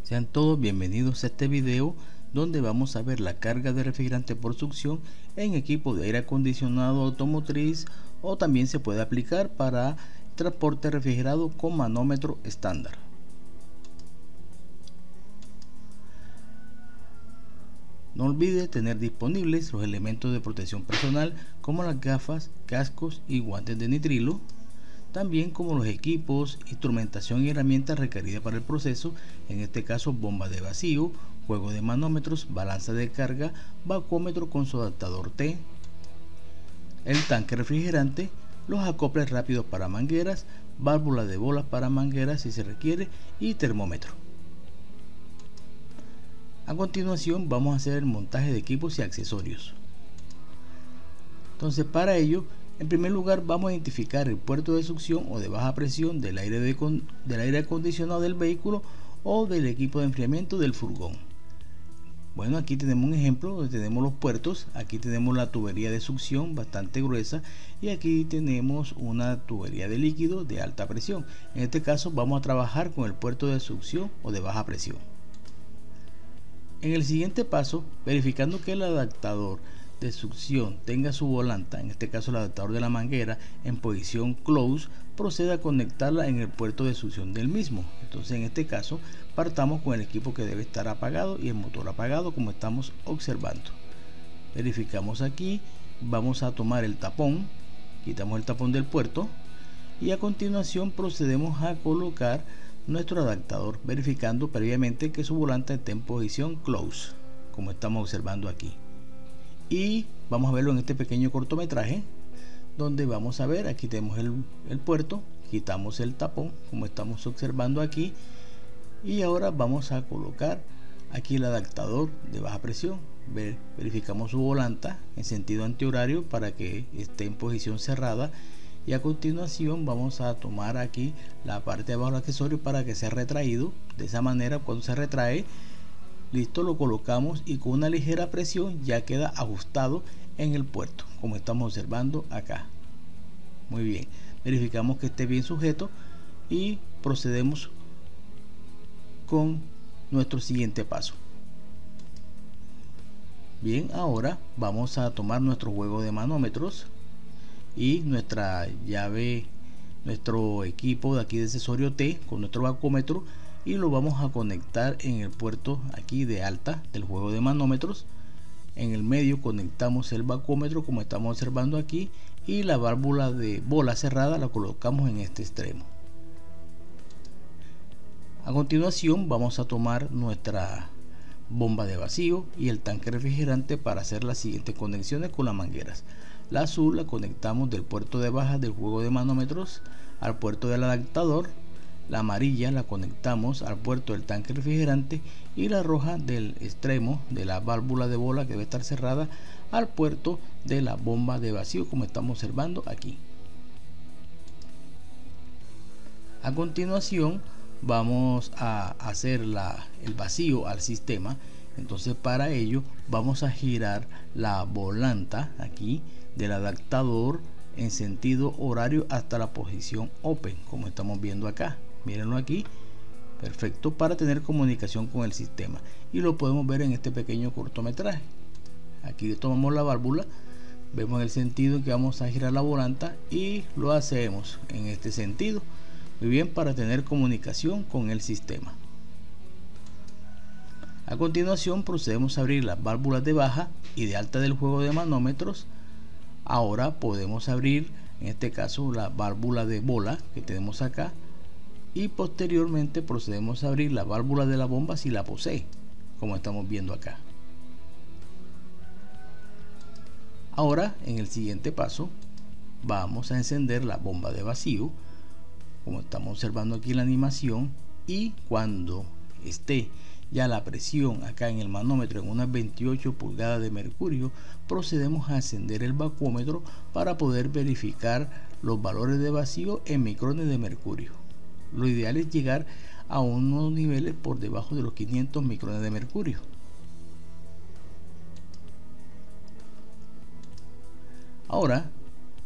Sean todos bienvenidos a este video donde vamos a ver la carga de refrigerante por succión en equipo de aire acondicionado automotriz, o también se puede aplicar para transporte refrigerado con manómetro estándar. No olvide tener disponibles los elementos de protección personal como las gafas, cascos y guantes de nitrilo, también como los equipos, instrumentación y herramientas requeridas para el proceso, en este caso bomba de vacío, juego de manómetros, balanza de carga, vacuómetro con su adaptador T, el tanque refrigerante, los acoples rápidos para mangueras, válvula de bolas para mangueras si se requiere y termómetro. A continuación vamos a hacer el montaje de equipos y accesorios. Entonces, para ello, en primer lugar vamos a identificar el puerto de succión o de baja presión del aire acondicionado del vehículo o del equipo de enfriamiento del furgón. Bueno, aquí tenemos un ejemplo donde tenemos los puertos. Aquí tenemos la tubería de succión bastante gruesa y aquí tenemos una tubería de líquido de alta presión. En este caso vamos a trabajar con el puerto de succión o de baja presión. En el siguiente paso, verificando que el adaptador de succión tenga su volanta, en este caso el adaptador de la manguera, en posición close, procede a conectarla en el puerto de succión del mismo. Entonces, en este caso partamos con el equipo que debe estar apagado y el motor apagado, como estamos observando. Verificamos aquí, vamos a tomar el tapón, quitamos el tapón del puerto y a continuación procedemos a colocar nuestro adaptador, verificando previamente que su volante esté en posición close, como estamos observando aquí. Y vamos a verlo en este pequeño cortometraje donde vamos a ver, aquí tenemos el puerto, quitamos el tapón como estamos observando aquí y ahora vamos a colocar aquí el adaptador de baja presión. Verificamos su volanta en sentido antihorario para que esté en posición cerrada y a continuación vamos a tomar aquí la parte de abajo del accesorio para que sea retraído. De esa manera, cuando se retrae, listo, lo colocamos y con una ligera presión ya queda ajustado en el puerto, como estamos observando acá. Muy bien, verificamos que esté bien sujeto y procedemos con nuestro siguiente paso. Bien, ahora vamos a tomar nuestro juego de manómetros y nuestra llave, nuestro equipo de aquí de accesorio T con nuestro vacuómetro, y lo vamos a conectar en el puerto aquí de alta del juego de manómetros. En el medio conectamos el vacuómetro como estamos observando aquí y la válvula de bola cerrada la colocamos en este extremo. A continuación vamos a tomar nuestra bomba de vacío y el tanque refrigerante para hacer las siguientes conexiones con las mangueras. La azul la conectamos del puerto de baja del juego de manómetros al puerto del adaptador, la amarilla la conectamos al puerto del tanque refrigerante y la roja del extremo de la válvula de bola, que debe estar cerrada, al puerto de la bomba de vacío, como estamos observando aquí. A continuación vamos a hacer el vacío al sistema. Entonces, para ello vamos a girar la volanta aquí del adaptador en sentido horario hasta la posición open, como estamos viendo acá. Mírenlo aquí, perfecto, para tener comunicación con el sistema, y lo podemos ver en este pequeño cortometraje. Aquí tomamos la válvula, vemos el sentido en que vamos a girar la volanta y lo hacemos en este sentido. Muy bien, para tener comunicación con el sistema. A continuación procedemos a abrir las válvulas de baja y de alta del juego de manómetros. Ahora podemos abrir, en este caso, la válvula de bola que tenemos acá, y posteriormente procedemos a abrir la válvula de la bomba si la posee, como estamos viendo acá. Ahora, en el siguiente paso, vamos a encender la bomba de vacío, como estamos observando aquí en la animación, y cuando esté ya la presión acá en el manómetro en unas 28 pulgadas de mercurio, procedemos a encender el vacuómetro para poder verificar los valores de vacío en micrones de mercurio. Lo ideal es llegar a unos niveles por debajo de los 500 micrones de mercurio. Ahora,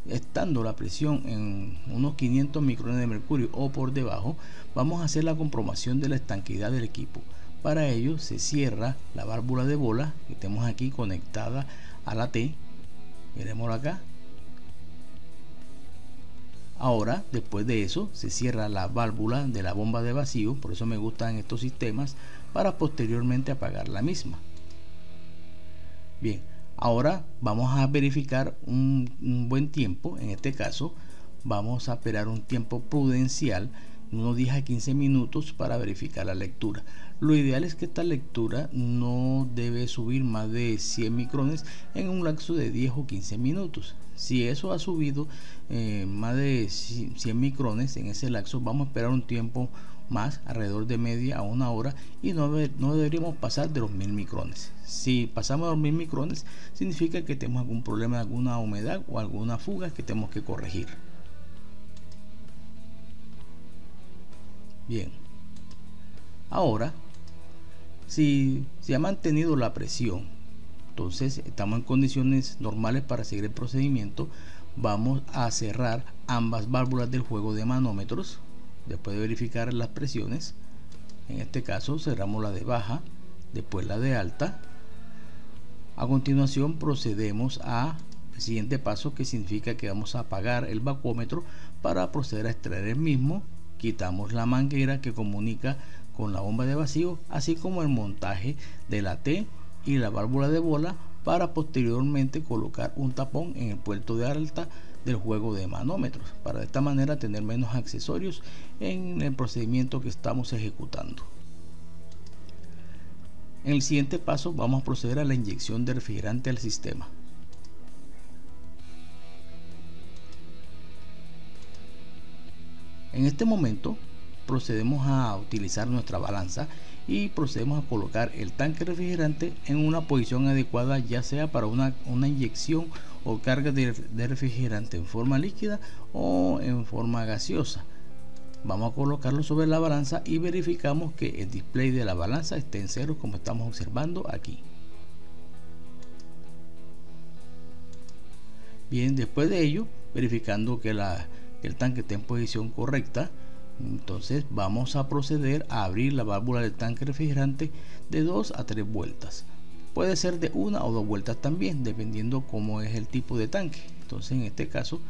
estando la presión en unos 500 micrones de mercurio o por debajo, vamos a hacer la comprobación de la estanqueidad del equipo. Para ello se cierra la válvula de bola que tenemos aquí conectada a la T. Miremoslo acá. Ahora, después de eso, se cierra la válvula de la bomba de vacío, por eso me gustan estos sistemas, para posteriormente apagar la misma. Bien, ahora vamos a verificar un buen tiempo. En este caso, vamos a esperar un tiempo prudencial, unos 10 a 15 minutos, para verificar la lectura. Lo ideal es que esta lectura no debe subir más de 100 micrones en un lapso de 10 o 15 minutos. Si eso ha subido más de 100 micrones en ese lapso, vamos a esperar un tiempo más, alrededor de media a una hora, y no deberíamos pasar de los 1000 micrones. Si pasamos los 1000 micrones, significa que tenemos algún problema de alguna humedad o alguna fuga que tenemos que corregir. Bien, ahora si se ha mantenido la presión, entonces estamos en condiciones normales para seguir el procedimiento. Vamos a cerrar ambas válvulas del juego de manómetros después de verificar las presiones. En este caso cerramos la de baja, después la de alta. A continuación procedemos al siguiente paso, que significa que vamos a apagar el vacuómetro para proceder a extraer el mismo. Quitamos la manguera que comunica con la bomba de vacío, así como el montaje de la T y la válvula de bola, para posteriormente colocar un tapón en el puerto de alta del juego de manómetros, para de esta manera tener menos accesorios en el procedimiento que estamos ejecutando. En el siguiente paso vamos a proceder a la inyección de refrigerante al sistema. En este momento procedemos a utilizar nuestra balanza y procedemos a colocar el tanque refrigerante en una posición adecuada, ya sea para una inyección o carga de refrigerante en forma líquida o en forma gaseosa. Vamos a colocarlo sobre la balanza y verificamos que el display de la balanza esté en cero, como estamos observando aquí. Bien, después de ello, verificando que el tanque está en posición correcta, entonces vamos a proceder a abrir la válvula del tanque refrigerante de 2 a 3 vueltas. Puede ser de 1 o 2 vueltas también, dependiendo cómo es el tipo de tanque. Entonces en este caso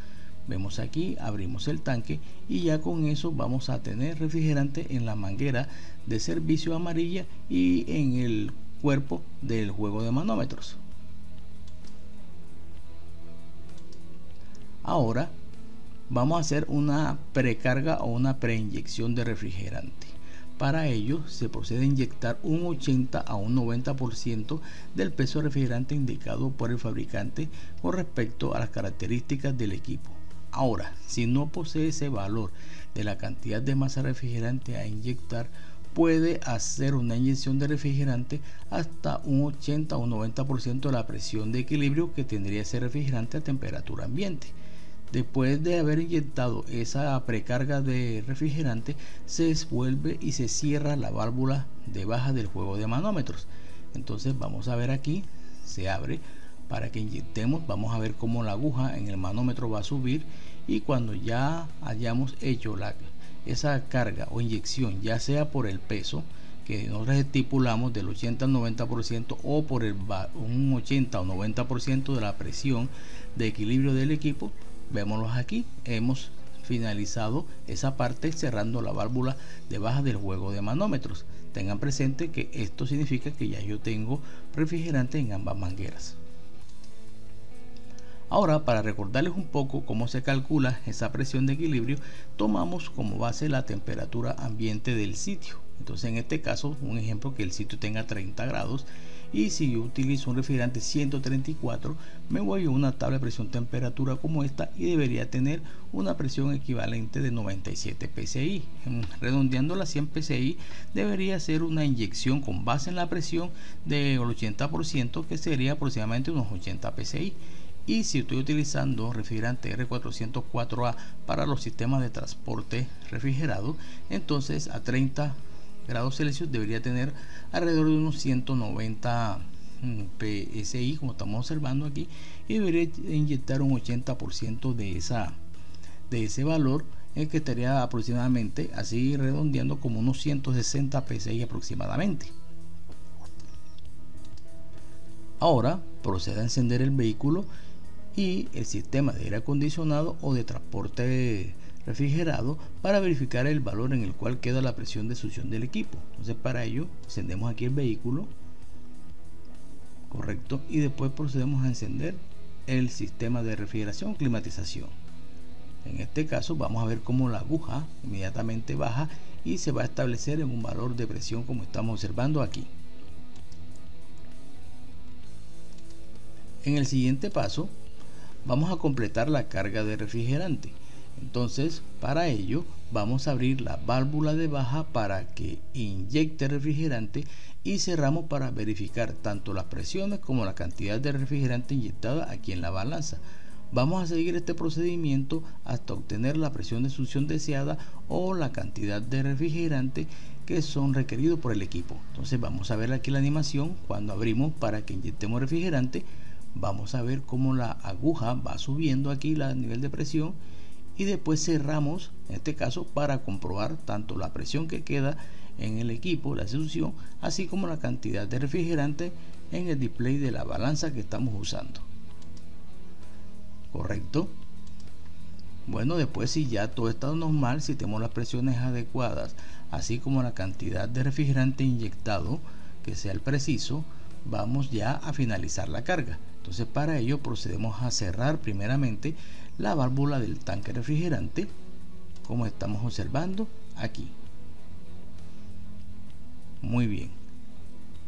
vemos aquí, abrimos el tanque y ya con eso vamos a tener refrigerante en la manguera de servicio amarilla y en el cuerpo del juego de manómetros. Ahora vamos a hacer una precarga o una preinyección de refrigerante. Para ello se procede a inyectar un 80 a un 90% del peso refrigerante indicado por el fabricante con respecto a las características del equipo. Ahora, si no posee ese valor de la cantidad de masa refrigerante a inyectar, puede hacer una inyección de refrigerante hasta un 80 o un 90% de la presión de equilibrio que tendría ese refrigerante a temperatura ambiente. Después de haber inyectado esa precarga de refrigerante, se vuelve y se cierra la válvula de baja del juego de manómetros. Entonces vamos a ver aquí, se abre para que inyectemos. Vamos a ver cómo la aguja en el manómetro va a subir, y cuando ya hayamos hecho esa carga o inyección, ya sea por el peso que nosotros estipulamos del 80 al 90% o por un 80 o 90% de la presión de equilibrio del equipo, vémoslos aquí, hemos finalizado esa parte cerrando la válvula de baja del juego de manómetros. Tengan presente que esto significa que ya yo tengo refrigerante en ambas mangueras. Ahora, para recordarles un poco cómo se calcula esa presión de equilibrio, tomamos como base la temperatura ambiente del sitio. Entonces en este caso, un ejemplo, que el sitio tenga 30 grados, y si yo utilizo un refrigerante 134, me voy a una tabla de presión temperatura como esta y debería tener una presión equivalente de 97 psi. Redondeando la 100 psi, debería ser una inyección con base en la presión del 80%, que sería aproximadamente unos 80 psi. Y si estoy utilizando refrigerante R404A para los sistemas de transporte refrigerado, entonces a 30 grados Celsius debería tener alrededor de unos 190 psi, como estamos observando aquí, y debería inyectar un 80% de ese valor, que estaría aproximadamente, así redondeando, como unos 160 psi aproximadamente. Ahora proceda a encender el vehículo y el sistema de aire acondicionado o de transporte refrigerado para verificar el valor en el cual queda la presión de succión del equipo. Entonces, para ello encendemos aquí el vehículo, correcto, y después procedemos a encender el sistema de refrigeración o climatización. En este caso vamos a ver cómo la aguja inmediatamente baja y se va a establecer en un valor de presión como estamos observando aquí. En el siguiente paso vamos a completar la carga de refrigerante. Entonces, para ello vamos a abrir la válvula de baja para que inyecte refrigerante y cerramos para verificar tanto las presiones como la cantidad de refrigerante inyectada aquí en la balanza. Vamos a seguir este procedimiento hasta obtener la presión de succión deseada o la cantidad de refrigerante que son requeridos por el equipo. Entonces vamos a ver aquí la animación cuando abrimos para que inyectemos refrigerante. Vamos a ver cómo la aguja va subiendo aquí el nivel de presión y después cerramos en este caso para comprobar tanto la presión que queda en el equipo, la succión, así como la cantidad de refrigerante en el display de la balanza que estamos usando. Correcto. Bueno, después, si ya todo está normal, si tenemos las presiones adecuadas así como la cantidad de refrigerante inyectado que sea el preciso, vamos ya a finalizar la carga. Entonces, para ello procedemos a cerrar primeramente la válvula del tanque refrigerante como estamos observando aquí. Muy bien.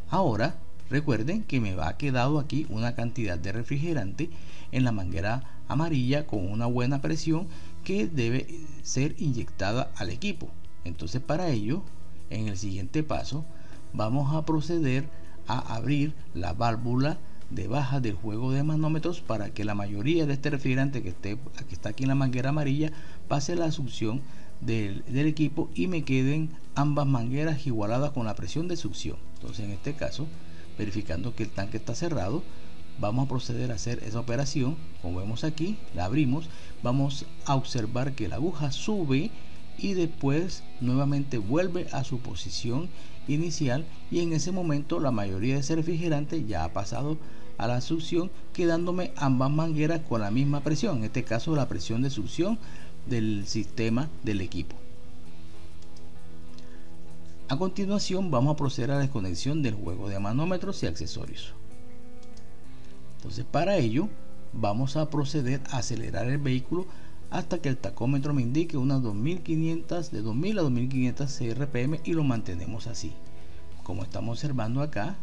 Ahora recuerden que me ha quedado aquí una cantidad de refrigerante en la manguera amarilla con una buena presión que debe ser inyectada al equipo. Entonces, para ello, en el siguiente paso vamos a proceder a abrir la válvula de baja del juego de manómetros para que la mayoría de este refrigerante que está aquí en la manguera amarilla pase la succión del equipo y me queden ambas mangueras igualadas con la presión de succión. Entonces, en este caso, verificando que el tanque está cerrado, vamos a proceder a hacer esa operación. Como vemos aquí, la abrimos, vamos a observar que la aguja sube y después nuevamente vuelve a su posición inicial, y en ese momento la mayoría de ese refrigerante ya ha pasado a la succión, quedándome ambas mangueras con la misma presión, en este caso la presión de succión del sistema del equipo. A continuación vamos a proceder a la desconexión del juego de manómetros y accesorios. Entonces, para ello vamos a proceder a acelerar el vehículo hasta que el tacómetro me indique unas 2500, de 2000 a 2500 RPM, y lo mantenemos así. Como estamos observando acá,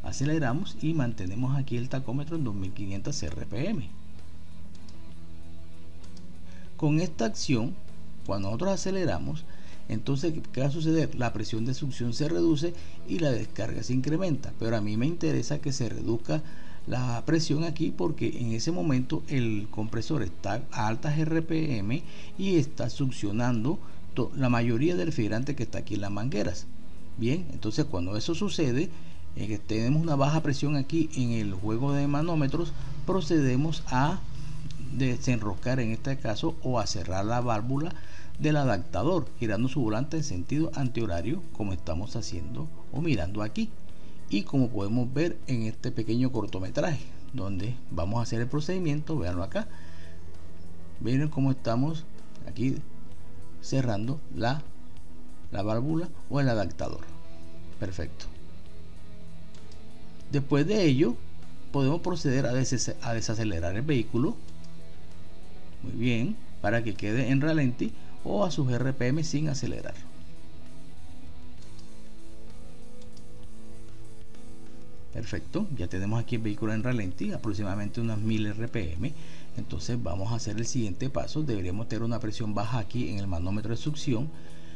aceleramos y mantenemos aquí el tacómetro en 2500 RPM. Con esta acción, cuando nosotros aceleramos, entonces, ¿qué va a suceder? La presión de succión se reduce y la descarga se incrementa, pero a mí me interesa que se reduzca la presión aquí porque en ese momento el compresor está a altas RPM y está succionando la mayoría del refrigerante que está aquí en las mangueras. Bien, entonces cuando eso sucede, que tenemos una baja presión aquí en el juego de manómetros, procedemos a desenroscar en este caso o a cerrar la válvula del adaptador girando su volante en sentido antihorario, como estamos haciendo o mirando aquí, y como podemos ver en este pequeño cortometraje donde vamos a hacer el procedimiento. Veanlo acá, miren cómo estamos aquí cerrando la válvula o el adaptador. Perfecto. Después de ello podemos proceder a desacelerar el vehículo, muy bien, para que quede en ralentí o a sus RPM sin acelerar. Perfecto, ya tenemos aquí el vehículo en ralentí, aproximadamente unas 1000 RPM. Entonces vamos a hacer el siguiente paso. Deberíamos tener una presión baja aquí en el manómetro de succión.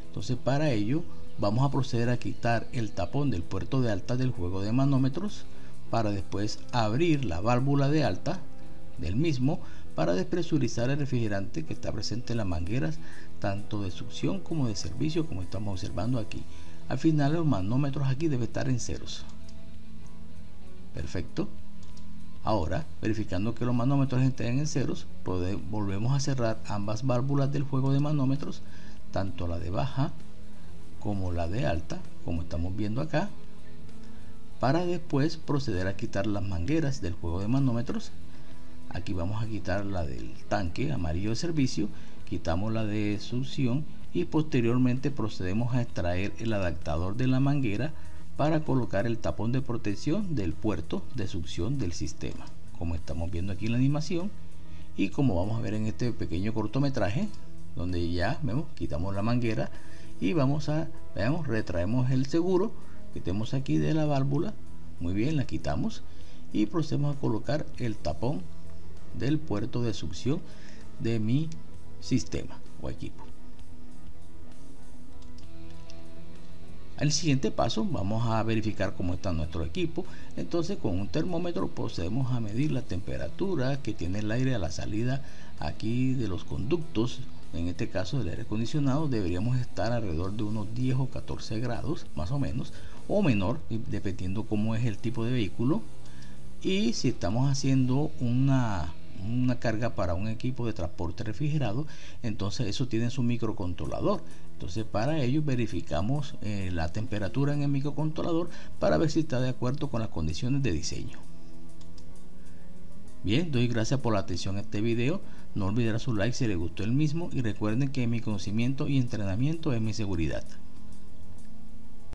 Entonces, para ello vamos a proceder a quitar el tapón del puerto de alta del juego de manómetros para después abrir la válvula de alta del mismo para despresurizar el refrigerante que está presente en las mangueras tanto de succión como de servicio, como estamos observando aquí. Al final los manómetros aquí deben estar en ceros. Perfecto. Ahora, verificando que los manómetros estén en ceros, volvemos a cerrar ambas válvulas del juego de manómetros, tanto la de baja como la de alta, como estamos viendo acá. para después proceder a quitar las mangueras del juego de manómetros. Aquí vamos a quitar la del tanque amarillo de servicio, quitamos la de succión y posteriormente procedemos a extraer el adaptador de la manguera para colocar el tapón de protección del puerto de succión del sistema, como estamos viendo aquí en la animación y como vamos a ver en este pequeño cortometraje, donde ya vemos, quitamos la manguera y retraemos el seguro que tenemos aquí de la válvula. Muy bien, la quitamos y procedemos a colocar el tapón del puerto de succión de mi sistema o equipo. Al siguiente paso vamos a verificar cómo está nuestro equipo. Entonces con un termómetro procedemos a medir la temperatura que tiene el aire a la salida aquí de los conductos. En este caso del aire acondicionado deberíamos estar alrededor de unos 10 o 14 grados más o menos, o menor, dependiendo cómo es el tipo de vehículo. Y si estamos haciendo una carga para un equipo de transporte refrigerado, entonces eso tiene su microcontrolador. Entonces para ello verificamos la temperatura en el microcontrolador para ver si está de acuerdo con las condiciones de diseño. Bien, doy gracias por la atención a este video. No olviden su like si les gustó el mismo y recuerden que mi conocimiento y entrenamiento es mi seguridad.